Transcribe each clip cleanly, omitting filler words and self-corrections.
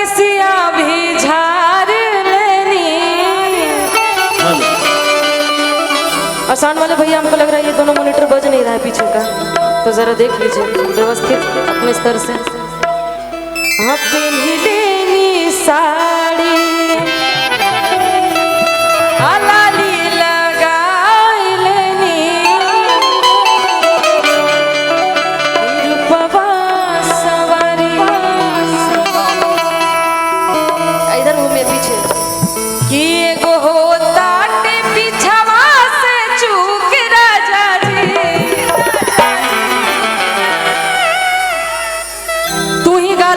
किसिया भी झाड़ लेनी। और साउंड वाले भैया हमको लग रहा है ये दोनों मॉनिटर बज नहीं रहा है पीछे का, तो जरा देख लीजिए व्यवस्थित अपने स्तर से। हाँ पहनी लेनी साड़ी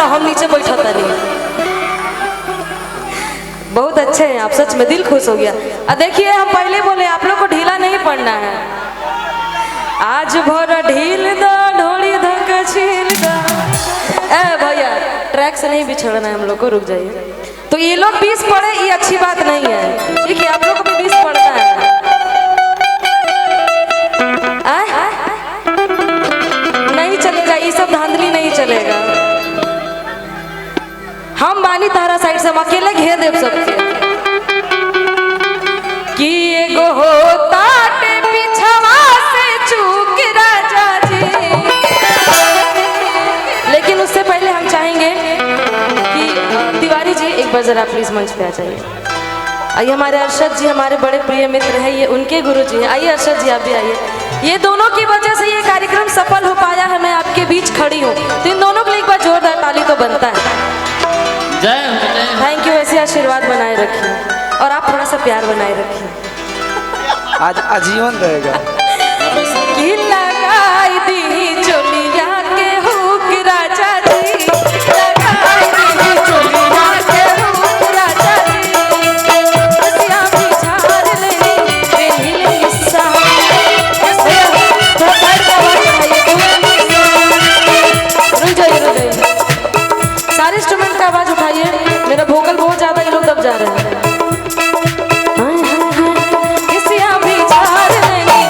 हम नीचे बैठा था नहीं। बहुत अच्छे हैं आप, सच में दिल खुश हो गया। देखिए हम पहले बोले आप लोग को ढीला नहीं पड़ना है, आज भर ढील दो ढोली धक छील दो। ए भैया ट्रैक से नहीं बिछड़ना है हम लोग को, रुक जाइए। तो ये लोग 20 पड़े ये अच्छी बात नहीं है, ठीक है आप लोग को भी 20 पड़ना है। नहीं चलेगा ये सब धांधली, नहीं चलेगा। हम बानी तारा साइड से हम अकेले घेर देव सबके कि एगो होता पीछवा से चूक राजा जी। लेकिन उससे पहले हम चाहेंगे कि तिवारी जी एक बार जरा प्लीज मंच पे आ जाइए। आइए हमारे अरशद जी हमारे बड़े प्रिय मित्र हैं, ये उनके गुरु जी हैं। आइए अरशद जी आप भी आइए। ये दोनों की वजह से ये कार्यक्रम सफल हो पाया है, मैं आपके बीच खड़ी हूँ, तो इन दोनों के लिए एक बार जोरदार ताली तो बनता है। थैंक यू, ऐसे आशीर्वाद बनाए रखिए और आप थोड़ा सा प्यार बनाए रखिए, आज आजीवन रहेगा। कि लगाई दी चोलिया के हुक राजा जी, लगाई दी चोलिया के हुक राजा जी, किसिया भी झाड़ लेनी दिल हिस्सा। रुक जाइए, सारे इंस्ट्रूमेंट का आवाज उठाइए, मेरा वोकल बहुत ज्यादा ये लोग दब जा रहे हैं। किसिया भी झाड़ लेनी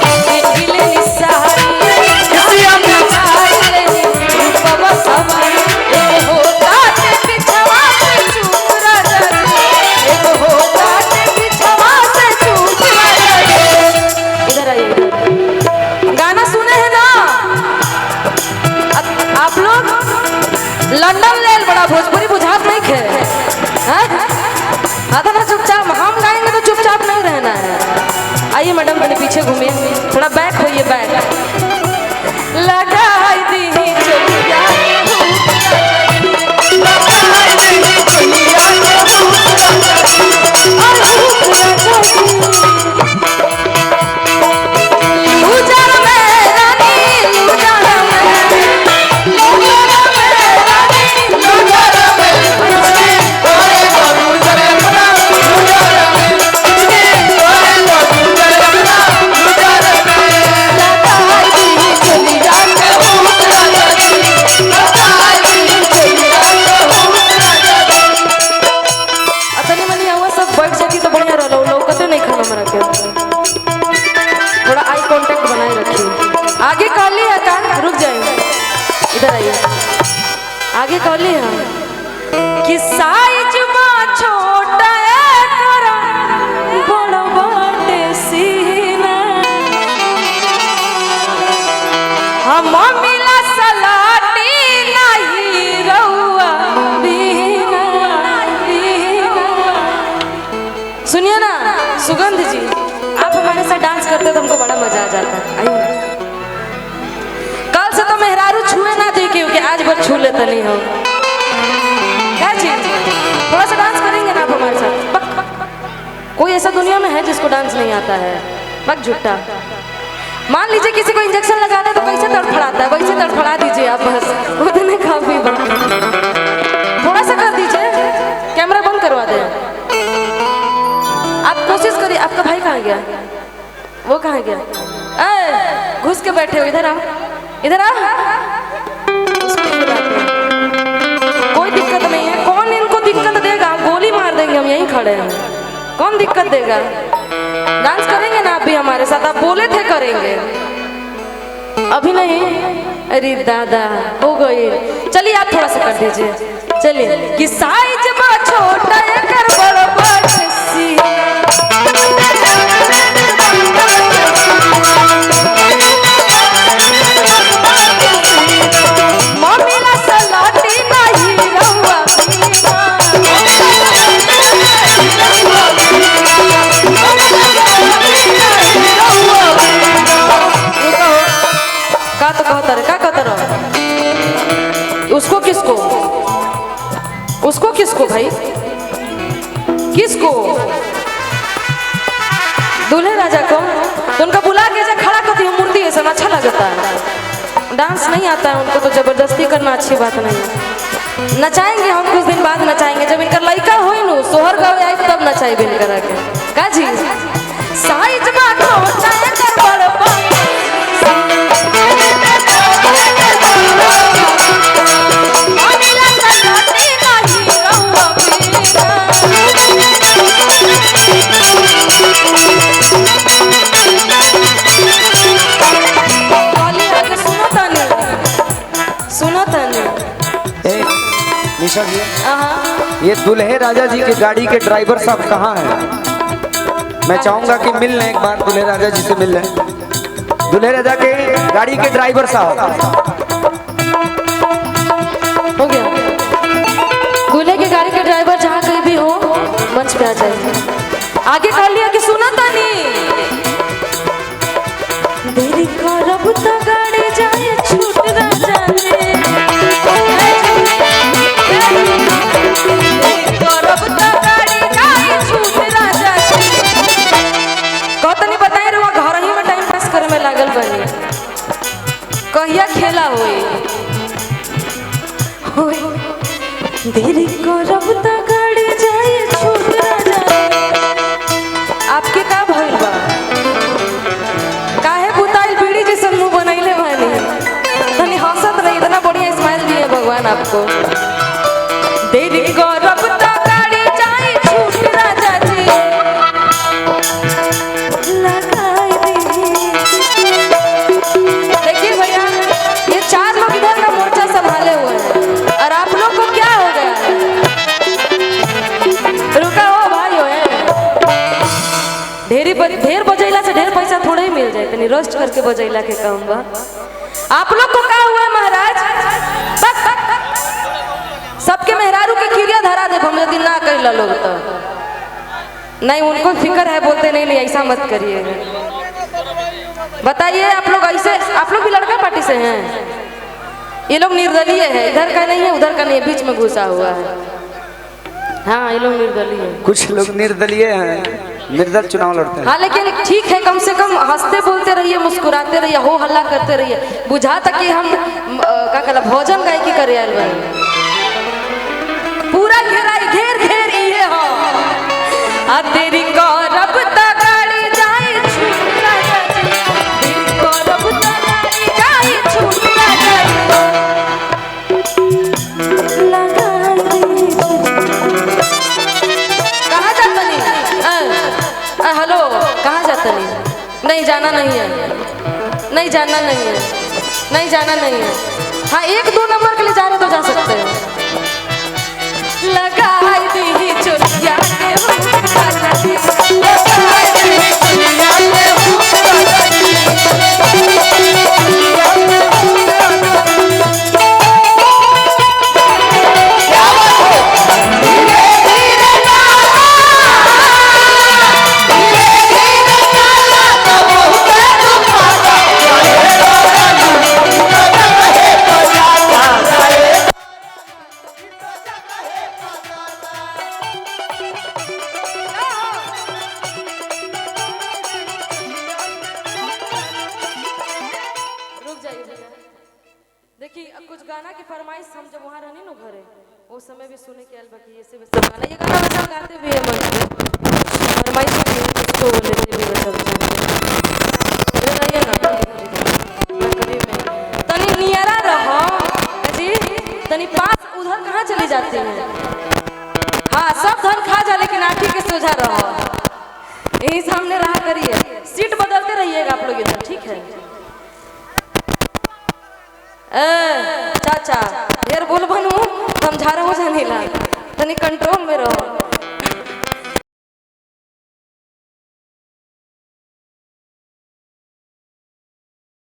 दिल हिस्सा, किसिया भी झाड़ लेनी रूपवा सवारी। एक होता के पिछवा से चूक राजा जी, एक होता के पिछवा से चूक राजा जी। इधर आइए, गाना सुने हैं ना आप लोग? लंदन ले बड़ा भोजपुरी बुझात नहीं खे आता ना, चुपचाप हम गाएंगे तो चुपचाप नहीं रहना है। आइए मैडम मैंने पीछे घूमिए, थोड़ा बैक होइए, बैक। लगाई दी चोलिया के हुक राजा जी, लगाई दी चोलिया के हुक राजा जी, और हुक राजा जी। लूजर में रानी, लूजर में, लूजर में रानी, लूजर थोड़ा आई कांटेक्ट बनाए रखिए। आगे कर ली है कान, रुक जाएंगे, इधर आइए। आगे कर ली है कि साइज में छोटा करा बड़ा बाटे सीना, हम मिला सलाटी नहीं रहुआ बीना। सुनिए ना सुगंध जी, आप हमारे साथ डांस करते तो हमको बड़ा मजा आ जाता है। आइए, कल से तो मेहरारू छुए ना दी क्योंकि आज बस छू लेते नहीं हो। क्या चीज, थोड़ा सा डांस करेंगे ना आप हमारे साथ? पक, पक, पक। कोई ऐसा दुनिया में है जिसको डांस नहीं आता है? बक झूठा। मान लीजिए किसी को इंजेक्शन लगाना है तो कैसे तड़फड़ाता है, वैसे तड़फड़ा दीजिए आप, बस उतने काफी बात। थोड़ा सा कर दीजिए, कैमरा बंद करवा दे। आप कोशिश करिए। आपका भाई कहाँ गया? वो कहाँ गया? घुस के बैठे हो, इधर आओ, इधर आओ। कोई दिक्कत नहीं है, कौन इनको दिक्कत देगा? गोली मार देंगे हम, यहीं खड़े हैं, कौन दिक्कत देगा? डांस करेंगे ना आप भी हमारे साथ? आप बोले थे करेंगे, अभी नहीं? अरे दादा हो गई, चलिए आप थोड़ा सा कर दीजिए। चलिए कि साइज बा छोटा एकर बड़ बड़सी मम्मीला सलाटी नहीं रहुआ का तो कहता रे का कहता रहो उसको किसको उसको किसको भाई किसको दूल्हे राजा को तो उनका बुला के जा खड़ा करती हूँ मूर्ति ऐसा अच्छा लगता है डांस नहीं आता है उनको तो जबरदस्ती करना अच्छी बात नहीं है नचाएंगे हम कुछ दिन बाद नचाएंगे जब इनका लड़का हो नु सोहर गाँव आई तब नचाई बिन करा के का जी साइज में निशा जी ये दूल्हे राजा जी के गाड़ी के ड्राइवर साहब कहाँ हैं? मैं चाहूंगा कि मिल लें एक बार दूल्हे राजा जी से मिल लें। दूल्हे राजा के गाड़ी के ड्राइवर साहब हो गया। दूल्हे के गाड़ी के ड्राइवर जहाँ कहीं भी हो मंच पे आ जाए। आगे कर लिया कि सुना तानी देरी करब तो गाड़ी जाए छूट ना जाने लागल बनी कहिया खेला होई देरी करब त गाड़ी जाए छूट ना जाए आपके का भइल बा काहे बुताइल बीड़ी जैसे मुंह बनैले बानी तनी हंसत रही इतना बढ़िया स्माइल दिए भगवान आपको देरी करब त गाड़ी जाए छूट ना जाए ढेर बजैला से ढेर पैसा थोड़ा ही मिल जाए तनी रोस्ट करके बजैला के काम बा आप लोग को क्या हुआ महाराज सबके मेहरारू के खीरिया धरा दे हम यदि ना कहला लोग तो नहीं उनको फिक्र है बोलते नहीं ऐसा मत करिए बताइए आप लोग ऐसे आप लोग भी लड़का पार्टी से हैं ये लोग निर्दलीय है इधर का नहीं है उधर का नहीं है बीच में घुसा हुआ है हाँ ये लोग निर्दलीय है कुछ लोग निर्दलीय हैं निर्दल चुनाव लड़ते हैं हाँ लेकिन ठीक है कम से कम हंसते बोलते रहिए मुस्कुराते रहिए हो हल्ला करते रहिए बुझा तक कि हम क्या कहला भोजन गायकी करे आयल बनी पूरा घेराई घेर घेर ये हो आ तेरी करब त गाड़ी जाए छूट ना जाए तेरी करब त गाड़ी जाए छूट ना जाए हेलो कहाँ जाता नहीं जाना नहीं है नहीं जाना नहीं है नहीं जाना नहीं है हाँ 1-2 नंबर के लिए जा रहे तो जा सकते हैं लगाई दी चोरिया के देखिए अब कुछ गाना की फरमाइश हम जब वहाँ रहने ना घरे उस समय भी सुने के अलबा की ऐसे वैसे गाना ये गाना वैसा गाते भी है मन फरमाइश भी उसको लेते भी वैसा रहिए ना कभी में तनी नियरा रहो जी तनी पास उधर कहाँ चली जाती है हाँ सब धन खा जा लेकिन आँखी के सोझा रहो यही सामने रहा करिए सीट बदलते रहिएगा आप लोग इधर ठीक है चाचा ढेर बोल बनू समझा रहा हूँ जानीला तनी कंट्रोल में रहो